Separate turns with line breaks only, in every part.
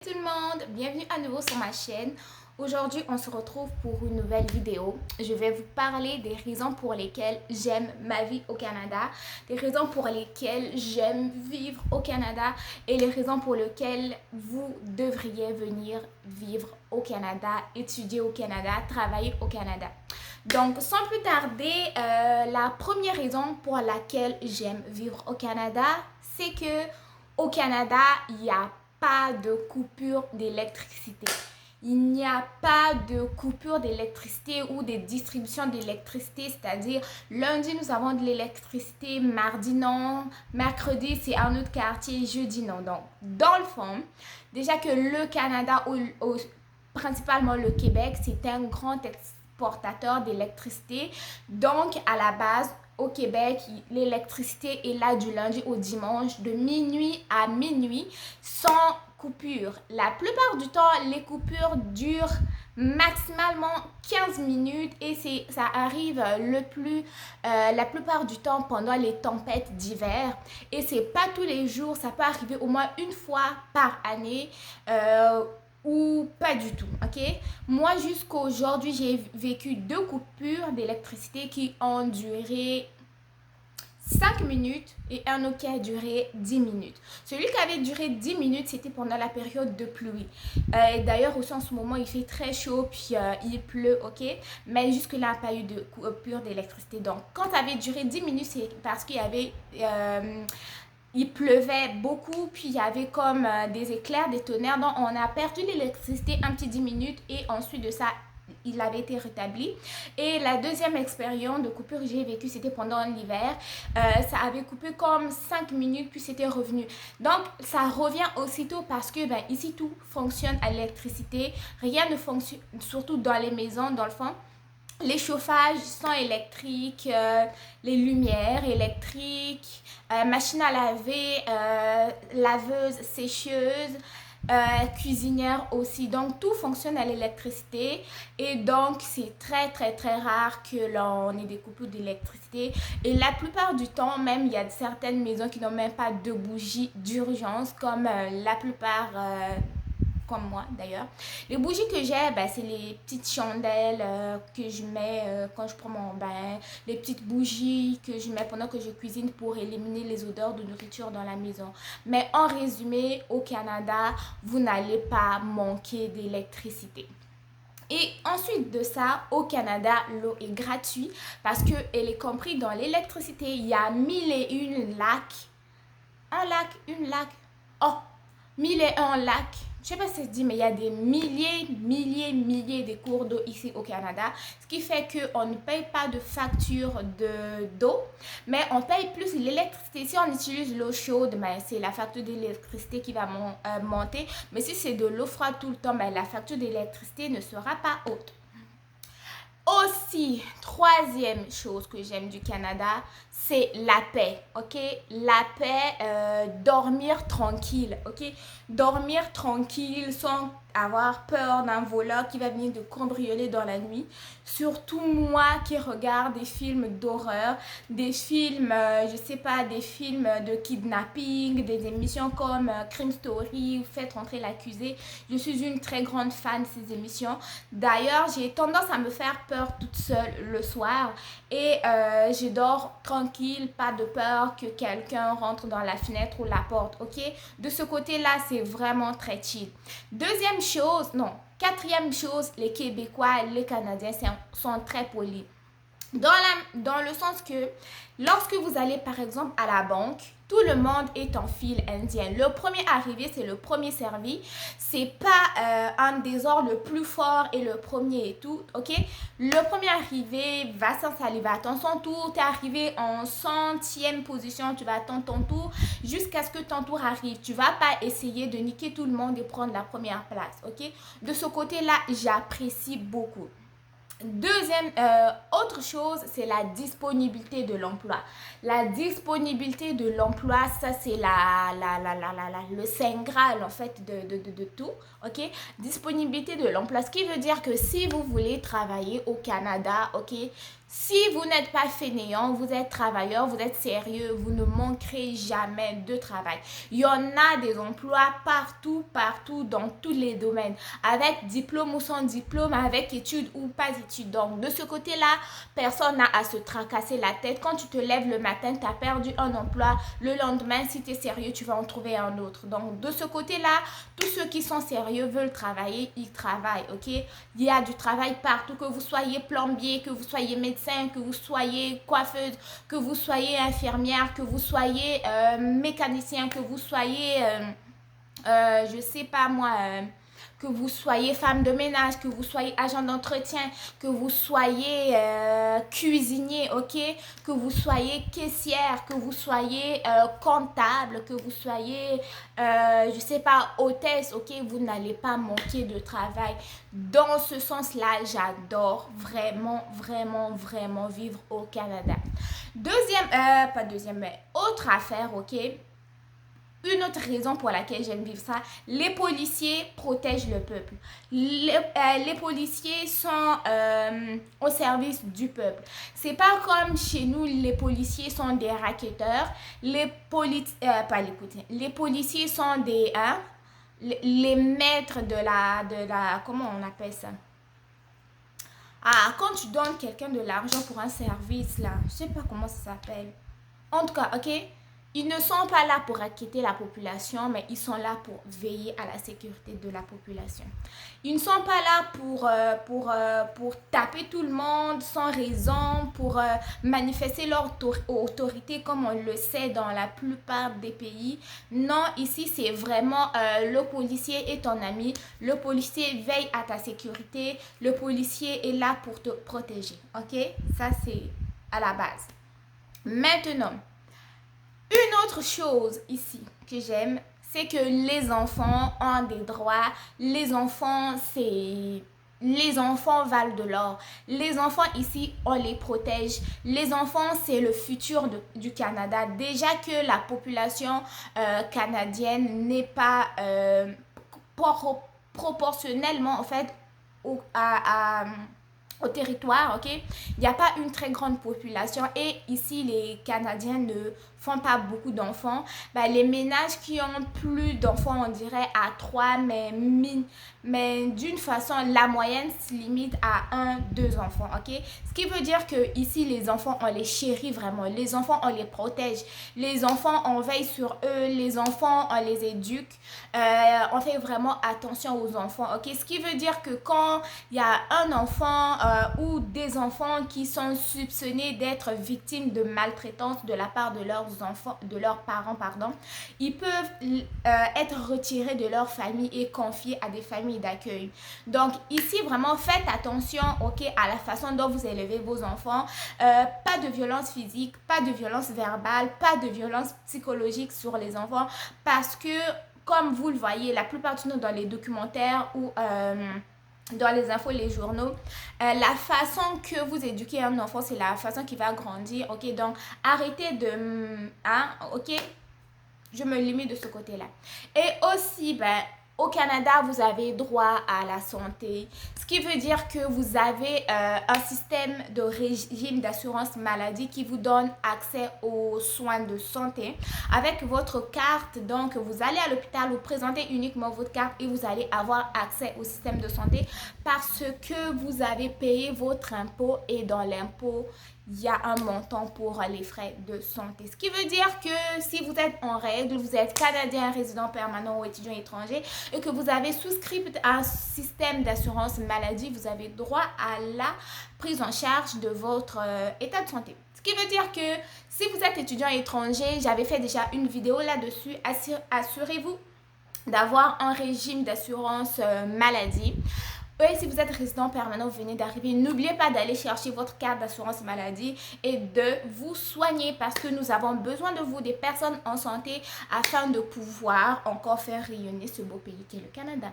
Tout le monde, bienvenue à nouveau sur ma chaîne. Aujourd'hui, on se retrouve pour une nouvelle vidéo. Je vais vous parler des raisons pour lesquelles j'aime ma vie au Canada, des raisons pour lesquelles j'aime vivre au Canada et les raisons pour lesquelles vous devriez venir vivre au Canada, étudier au Canada, travailler au Canada. Donc, sans plus tarder, la première raison pour laquelle j'aime vivre au Canada, c'est que au Canada, il y a pas de coupure d'électricité. Il n'y a pas de coupure d'électricité ou de distribution d'électricité, c'est-à-dire lundi nous avons de l'électricité, mardi non, mercredi c'est un autre quartier, jeudi non. Donc, dans le fond, déjà que le Canada ou principalement le Québec, c'est un grand exportateur d'électricité. Donc, à la base, au Québec, l'électricité est là du lundi au dimanche, de minuit à minuit, sans coupure. La plupart du temps, les coupures durent maximalement 15 minutes et ça arrive la plupart du temps pendant les tempêtes d'hiver. Et c'est pas tous les jours, ça peut arriver au moins une fois par année. Ou pas du tout, ok? Moi, jusqu'à aujourd'hui, j'ai vécu 2 coupures d'électricité qui ont duré 5 minutes et un autre qui a duré 10 minutes. Celui qui avait duré 10 minutes, c'était pendant la période de pluie. D'ailleurs, aussi en ce moment, il fait très chaud, puis il pleut, ok? Mais jusque-là, il n'y a pas eu de coupure d'électricité. Donc, quand ça avait duré 10 minutes, c'est parce qu'il y avait... il pleuvait beaucoup, puis il y avait comme des éclairs, des tonnerres. Donc, on a perdu l'électricité un petit 10 minutes et ensuite de ça, il avait été rétabli. Et la deuxième expérience de coupure que j'ai vécue, c'était pendant l'hiver. Ça avait coupé comme 5 minutes, puis c'était revenu. Donc, ça revient aussitôt parce que ici, tout fonctionne à l'électricité. Rien ne fonctionne, surtout dans les maisons, dans le fond. Les chauffages sont électriques, les lumières électriques, machine à laver, laveuse, sécheuse, cuisinière aussi. Donc, tout fonctionne à l'électricité et donc, c'est très, très, très rare que l'on ait des coupures d'électricité. Et la plupart du temps, même, il y a certaines maisons qui n'ont même pas de bougies d'urgence comme la plupart... comme moi d'ailleurs. Les bougies que j'ai, c'est les petites chandelles que je mets quand je prends mon bain, les petites bougies que je mets pendant que je cuisine pour éliminer les odeurs de nourriture dans la maison. Mais en résumé, au Canada, vous n'allez pas manquer d'électricité. Et ensuite de ça, au Canada, l'eau est gratuite parce qu'elle est comprise dans l'électricité. Il y a 1001 lacs. Un lac, une lac. Oh, 1001 lacs. Je sais pas si ça se dit, mais il y a des milliers de cours d'eau ici au Canada. Ce qui fait qu'on ne paye pas de facture d'eau, mais on paye plus l'électricité. Si on utilise l'eau chaude, c'est la facture d'électricité qui va monter. Mais si c'est de l'eau froide tout le temps, la facture d'électricité ne sera pas haute. Aussi, troisième chose que j'aime du Canada, c'est la paix, ok? La paix, dormir tranquille, ok? Dormir tranquille sans avoir peur d'un voleur qui va venir te cambrioler dans la nuit. Surtout moi qui regarde des films d'horreur, des films, je sais pas, des films de kidnapping, des émissions comme Crime Story, Faites rentrer l'accusé. Je suis une très grande fan de ces émissions. D'ailleurs, j'ai tendance à me faire peur toute seule le soir et je dors tranquille, pas de peur que quelqu'un rentre dans la fenêtre ou la porte, ok? De ce côté-là, c'est vraiment très chill. Quatrième chose, les Québécois et les Canadiens sont très polis. Dans le sens que lorsque vous allez par exemple à la banque, tout le monde est en file indienne. Le premier arrivé, c'est le premier servi. C'est pas un des ordres le plus fort et le premier et tout, ok? Le premier arrivé va s'installer, va attendre son tour. Tu es arrivé en 100e position, tu vas attendre ton tour jusqu'à ce que ton tour arrive. Tu vas pas essayer de niquer tout le monde et prendre la première place, ok? De ce côté-là, j'apprécie beaucoup. Autre chose, c'est la disponibilité de l'emploi. La disponibilité de l'emploi, ça c'est le saint graal en fait de tout, ok? Disponibilité de l'emploi, ce qui veut dire que si vous voulez travailler au Canada, ok? Si vous n'êtes pas fainéant, vous êtes travailleur, vous êtes sérieux, vous ne manquerez jamais de travail. Il y en a des emplois partout, partout, dans tous les domaines, avec diplôme ou sans diplôme, avec études ou pas études. Donc, de ce côté-là, personne n'a à se tracasser la tête. Quand tu te lèves le matin, tu as perdu un emploi. Le lendemain, si tu es sérieux, tu vas en trouver un autre. Donc, de ce côté-là, tous ceux qui sont sérieux veulent travailler, ils travaillent, ok? Il y a du travail partout, que vous soyez plombier, que vous soyez médecin, que vous soyez coiffeuse, que vous soyez infirmière, que vous soyez mécanicien, que vous soyez, je sais pas moi, que vous soyez femme de ménage, que vous soyez agent d'entretien, que vous soyez cuisinier, ok, que vous soyez caissière, que vous soyez comptable, que vous soyez, je sais pas, hôtesse, ok, vous n'allez pas manquer de travail. Dans ce sens-là, j'adore vraiment, vraiment, vraiment vivre au Canada. Deuxième, pas deuxième, mais autre affaire, ok. Une autre raison pour laquelle j'aime vivre ça, les policiers protègent le peuple. Les policiers sont au service du peuple. C'est pas comme chez nous, les policiers sont des racketteurs. Les policiers sont des les maîtres de la comment on appelle ça? Ah, quand tu donnes quelqu'un de l'argent pour un service là, je sais pas comment ça s'appelle. En tout cas, ok, ils ne sont pas là pour inquiéter la population, mais ils sont là pour veiller à la sécurité de la population. Ils ne sont pas là pour taper tout le monde sans raison, pour manifester leur autorité comme on le sait dans la plupart des pays. Non, ici c'est vraiment le policier est ton ami, le policier veille à ta sécurité, le policier est là pour te protéger. Ok, ça c'est à la base. Maintenant, une autre chose ici que j'aime, c'est que les enfants ont des droits. Les enfants valent de l'or. Les enfants ici, on les protège. Les enfants, c'est le futur du Canada. Déjà que la population canadienne n'est pas proportionnellement, en fait, au territoire, ok? Il n'y a pas une très grande population et ici, les Canadiens ne font pas beaucoup d'enfants. Ben, les ménages qui ont plus d'enfants, on dirait à 3, mais d'une façon, la moyenne se limite à un, deux enfants, ok? Ce qui veut dire que ici, les enfants, on les chérit vraiment. Les enfants, on les protège. Les enfants, on veille sur eux. Les enfants, on les éduque. On fait vraiment attention aux enfants, ok? Ce qui veut dire que quand il y a un enfant ou des enfants qui sont soupçonnés d'être victimes de maltraitance de la part de leurs enfants, de leurs parents, pardon, ils peuvent être retirés de leur famille et confiés à des familles d'accueil. Donc ici, vraiment, faites attention, ok, à la façon dont vous élevez vos enfants. Pas de violence physique, pas de violence verbale, pas de violence psychologique sur les enfants parce que, comme vous le voyez, la plupart du temps dans les documentaires ou dans les infos, les journaux, la façon que vous éduquez un enfant, c'est la façon qu'il va grandir, ok? Donc, arrêtez de... Hein, ok? Je me limite de ce côté-là. Et aussi, ben, au Canada, vous avez droit à la santé, ce qui veut dire que vous avez un système de régime d'assurance maladie qui vous donne accès aux soins de santé. Avec votre carte, donc vous allez à l'hôpital, vous présentez uniquement votre carte et vous allez avoir accès au système de santé parce que vous avez payé votre impôt et dans l'impôt, il y a un montant pour les frais de santé. Ce qui veut dire que si vous êtes en règle, vous êtes Canadien, résident permanent ou étudiant étranger et que vous avez souscrit à un système d'assurance maladie, vous avez droit à la prise en charge de votre état de santé. Ce qui veut dire que si vous êtes étudiant étranger, j'avais fait déjà une vidéo là-dessus, assurez-vous d'avoir un régime d'assurance maladie. Et si vous êtes résident permanent, vous venez d'arriver, n'oubliez pas d'aller chercher votre carte d'assurance maladie et de vous soigner parce que nous avons besoin de vous, des personnes en santé, afin de pouvoir encore faire rayonner ce beau pays qui est le Canada.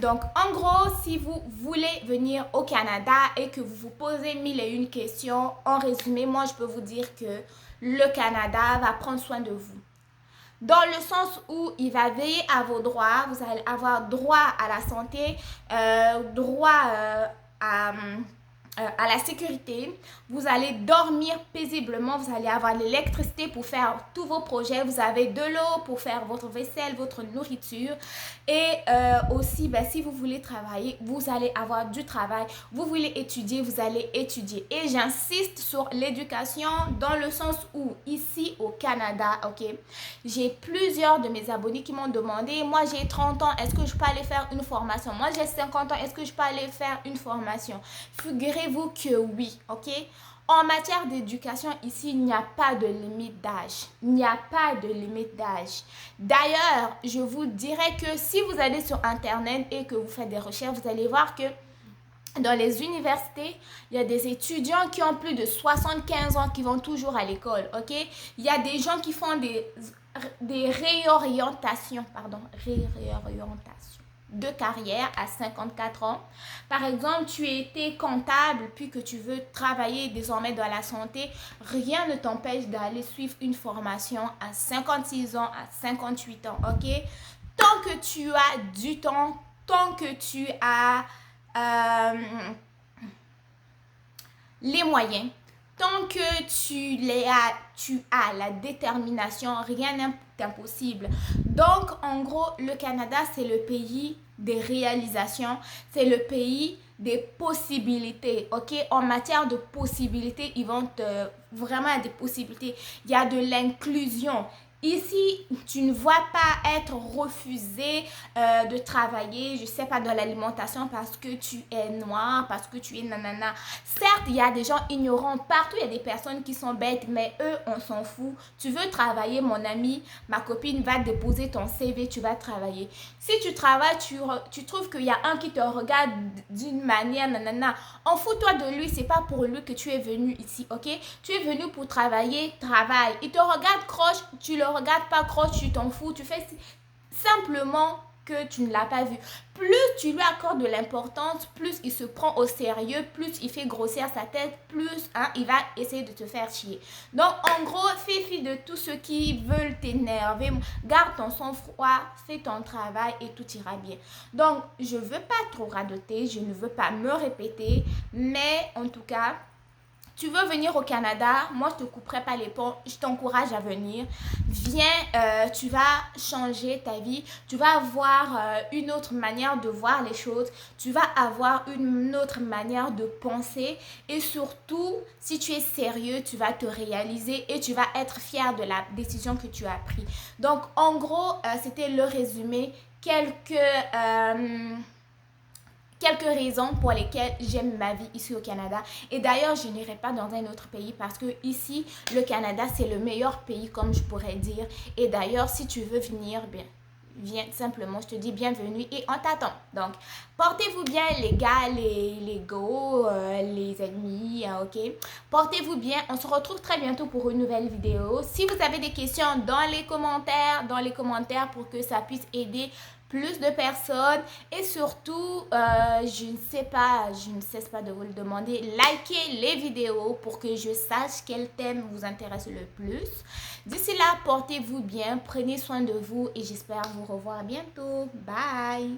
Donc, en gros, si vous voulez venir au Canada et que vous vous posez mille et une questions, en résumé, moi, je peux vous dire que le Canada va prendre soin de vous. Dans le sens où il va veiller à vos droits, vous allez avoir droit à la santé, droit à à la sécurité, vous allez dormir paisiblement, vous allez avoir l'électricité pour faire tous vos projets, vous avez de l'eau pour faire votre vaisselle, votre nourriture et aussi si vous voulez travailler, vous allez avoir du travail, vous voulez étudier, vous allez étudier. Et j'insiste sur l'éducation dans le sens où ici au Canada, ok, j'ai plusieurs de mes abonnés qui m'ont demandé, moi j'ai 30 ans, est-ce que je peux aller faire une formation? Moi j'ai 50 ans, est-ce que je peux aller faire une formation? Figurez-vous que oui, ok? En matière d'éducation, ici, il n'y a pas de limite d'âge. Il n'y a pas de limite d'âge. D'ailleurs, je vous dirais que si vous allez sur Internet et que vous faites des recherches, vous allez voir que dans les universités, il y a des étudiants qui ont plus de 75 ans qui vont toujours à l'école, ok? Il y a des gens qui font des réorientations de carrière à 54 ans. Par exemple, tu étais comptable puis que tu veux travailler désormais dans la santé, rien ne t'empêche d'aller suivre une formation à 56 ans, à 58 ans, ok? Tant que tu as du temps, tant que tu as les moyens, tant que tu as la détermination, rien n'est impossible. Donc, en gros, le Canada, c'est le pays des réalisations, c'est le pays des possibilités, ok? En matière de possibilités, ils vont vraiment des possibilités. Il y a de l'inclusion. Ici, tu ne vois pas être refusé de travailler, je sais pas, dans l'alimentation parce que tu es noir, parce que tu es nanana. Certes, il y a des gens ignorants partout, il y a des personnes qui sont bêtes, mais eux, on s'en fout. Tu veux travailler, mon ami, ma copine va déposer ton CV, tu vas travailler. Si tu travailles, tu trouves qu'il y a un qui te regarde d'une manière, nanana, en fous-toi de lui, c'est pas pour lui que tu es venu ici, ok? Tu es venu pour travailler, travaille. Il te regarde croche, tu le regardes pas croche, tu t'en fous, tu fais simplement que tu ne l'as pas vu. Plus tu lui accordes de l'importance, plus il se prend au sérieux, plus il fait grossir sa tête, plus il va essayer de te faire chier. Donc en gros, fais fi de tous ceux qui veulent t'énerver, garde ton sang-froid, fais ton travail et tout ira bien. Donc je ne veux pas trop radoter, je ne veux pas me répéter, mais en tout cas, tu veux venir au Canada, moi je te couperai pas les ponts, je t'encourage à venir. Viens, tu vas changer ta vie, tu vas avoir une autre manière de voir les choses, tu vas avoir une autre manière de penser et surtout, si tu es sérieux, tu vas te réaliser et tu vas être fier de la décision que tu as prise. Donc en gros, c'était le résumé, quelques raisons pour lesquelles j'aime ma vie ici au Canada. Et d'ailleurs, je n'irai pas dans un autre pays parce que ici, le Canada, c'est le meilleur pays, comme je pourrais dire. Et d'ailleurs, si tu veux venir, bien, viens simplement, je te dis bienvenue et on t'attend. Donc, portez-vous bien les gars, les go, les ennemis, ok? Portez-vous bien, on se retrouve très bientôt pour une nouvelle vidéo. Si vous avez des questions dans les commentaires pour que ça puisse aider plus de personnes et surtout, je ne cesse pas de vous le demander, likez les vidéos pour que je sache quel thème vous intéresse le plus. D'ici là, portez-vous bien, prenez soin de vous et j'espère vous revoir bientôt. Bye!